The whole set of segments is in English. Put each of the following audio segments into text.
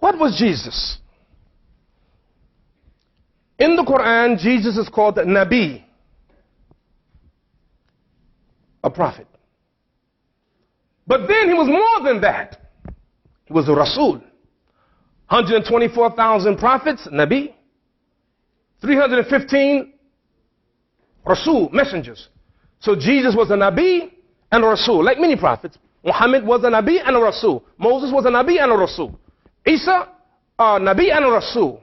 What was Jesus? In the Quran, Jesus is called Nabi, a prophet. But then he was more than that. He was a Rasul. 124,000 prophets, Nabi. 315 Rasul, messengers. So Jesus was a Nabi and a Rasul, like many prophets. Muhammad was a Nabi and a Rasul. Moses was a Nabi and a Rasul. Isa, a Nabi and a Rasul.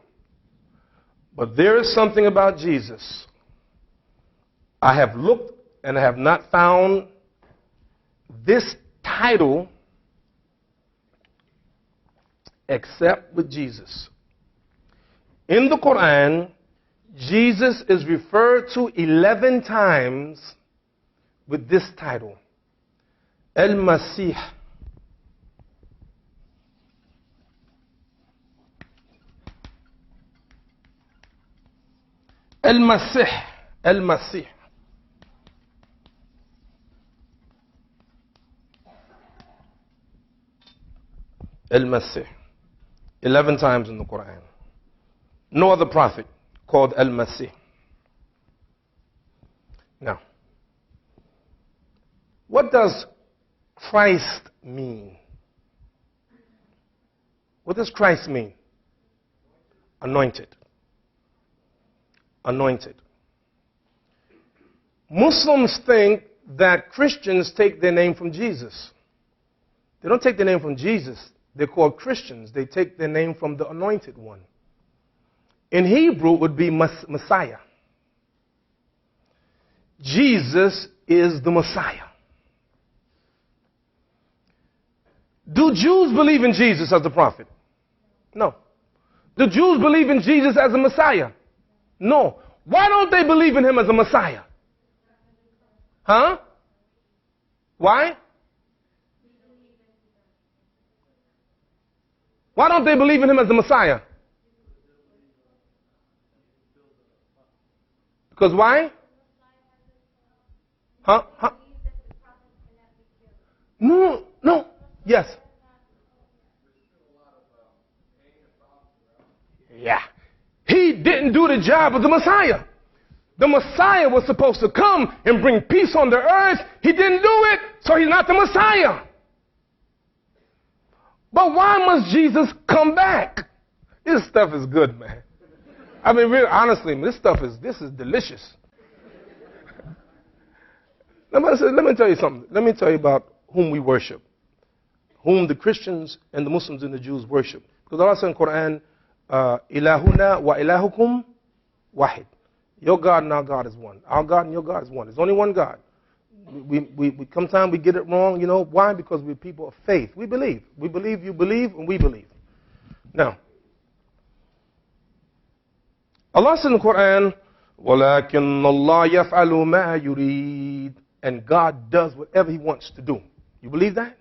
But there is something about Jesus. I have looked and I have not found this title except with Jesus. In the Quran, Jesus is referred to 11 times with this title, Al-Masih. Al-Masih. Al-Masih. Al-Masih. 11 times in the Quran. No other prophet called Al-Masih. Now, what does Christ mean? What does Christ mean? Anointed. Anointed. Muslims think that Christians take their name from Jesus. They don't take their name from Jesus. They're called Christians. They take their name from the anointed one. In Hebrew, it would be Messiah. Jesus is the Messiah. Do Jews believe in Jesus as a prophet? No. Do Jews believe in Jesus as a Messiah? No. Why don't they believe in him as a Messiah? Huh? Why? Why don't they believe in him as the Messiah? Because why? Huh? No, no. Yes. Yeah. He didn't do the job of the Messiah. The Messiah was supposed to come and bring peace on the earth. He didn't do it, so he's not the Messiah. But why must Jesus come back? This stuff is good, man. I mean, really, honestly, this is delicious. Let me tell you something. Let me tell you about whom we worship, whom the Christians and the Muslims and the Jews worship. Because Allah said in the Quran, Ilahuna wa ilahukum wahid. Your God and our God is one. Our God and your God is one. There's only one God. We sometimes we get it wrong, you know. Why? Because we're people of faith. We believe. We believe, you believe, and we believe. Now, Allah says in the Quran, وَلَكِنَّ اللَّهَ يَفْعَلُ مَا يُرِيدُ. And God does whatever he wants to do. You believe that?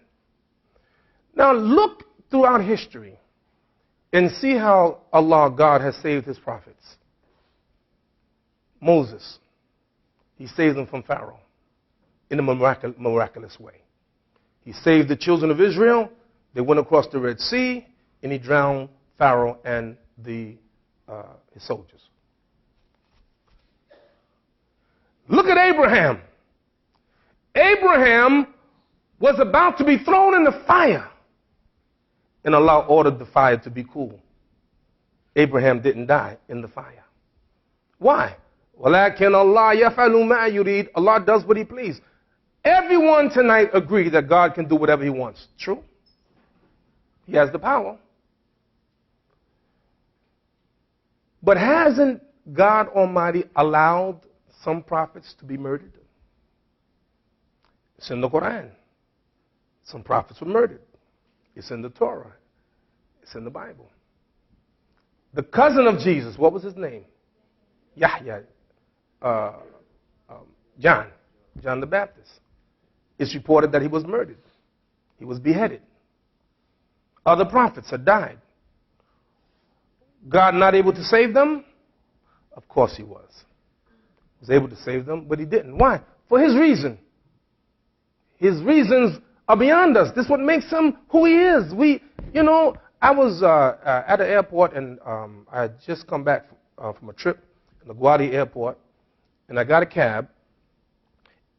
Now look throughout history and see how Allah, God, has saved his prophets. Moses, he saved them from Pharaoh in a miraculous way. He saved the children of Israel. They went across the Red Sea, and he drowned Pharaoh and his soldiers. Look at Abraham. Abraham was about to be thrown in the fire, and Allah ordered the fire to be cool. Abraham didn't die in the fire. Why? وَلَكِنَّ اللَّهَ يَفْعَلُ مَا يُرِيدُ. Allah does what he pleases. Everyone tonight agree that God can do whatever he wants. True? He has the power. But hasn't God Almighty allowed some prophets to be murdered? It's in the Quran. Some prophets were murdered. It's in the Torah. It's in the Bible. The cousin of Jesus, what was his name? Yahya. John the Baptist. It's reported that he was murdered. He was beheaded. Other prophets had died. God not able to save them? Of course he was. He was able to save them, but he didn't. Why? For his reason. His reasons are beyond us. This is what makes him who he is. I was at the airport, and I had just come back from a trip in the LaGuardia airport, and I got a cab,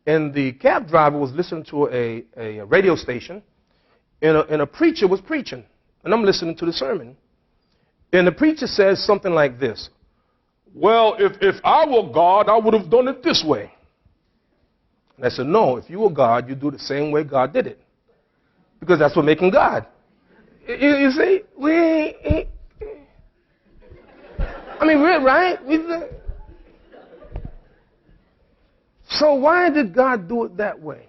and the cab driver was listening to a radio station, and a preacher was preaching, and I'm listening to the sermon. And the preacher says something like this: well, if I were God, I would have done it this way. And I said, no, if you were God, you do the same way God did it. Because that's what making God. You see, we're right? So why did God do it that way?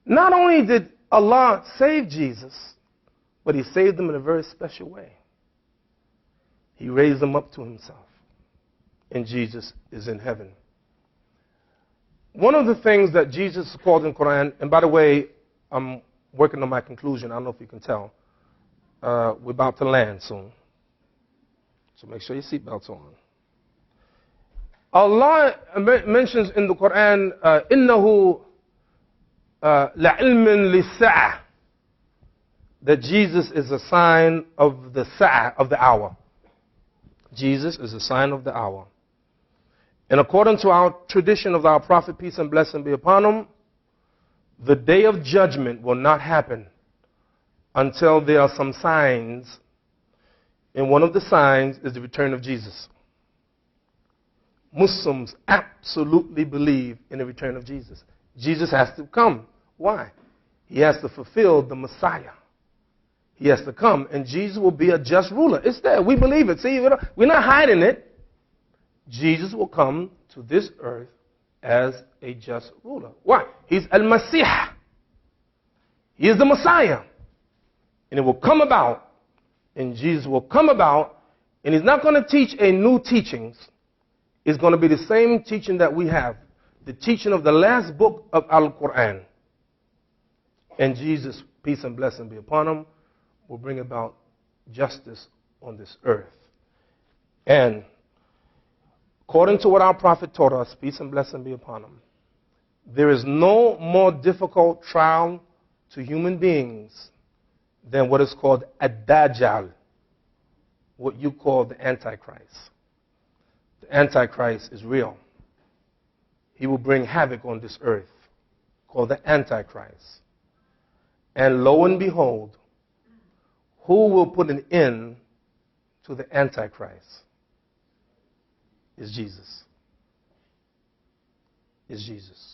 Not only did Allah save Jesus, but he saved him in a very special way. He raised him up to himself. And Jesus is in heaven. One of the things that Jesus is called in the Quran, and by the way, I'm working on my conclusion. I don't know if you can tell. We're about to land soon. So make sure your seatbelt's on. Allah mentions in the Quran, إِنَّهُ لَعِلْمٍ لِلسَّاعَةِ, that Jesus is a sign of the sa'ah, of the hour. Jesus is a sign of the hour. And according to our tradition of our Prophet, peace and blessing be upon him, the day of judgment will not happen until there are some signs. And one of the signs is the return of Jesus. Muslims absolutely believe in the return of Jesus. Jesus has to come. Why? He has to fulfill the Messiah. He has to come, and Jesus will be a just ruler. It's there. We believe it. See, we're not hiding it. Jesus will come to this earth as a just ruler. Why? He's Al-Masih. He is the Messiah. And it will come about, and Jesus will come about, and he's not going to teach a new teachings. It's going to be the same teaching that we have, the teaching of the last book of Al-Quran. And Jesus, peace and blessing be upon him, will bring about justice on this earth. And according to what our Prophet taught us, peace and blessing be upon him, there is no more difficult trial to human beings than what is called Ad-Dajjal, what you call the Antichrist. The Antichrist is real. He will bring havoc on this earth, called the Antichrist. And lo and behold, who will put an end to the Antichrist? Is Jesus. Is Jesus.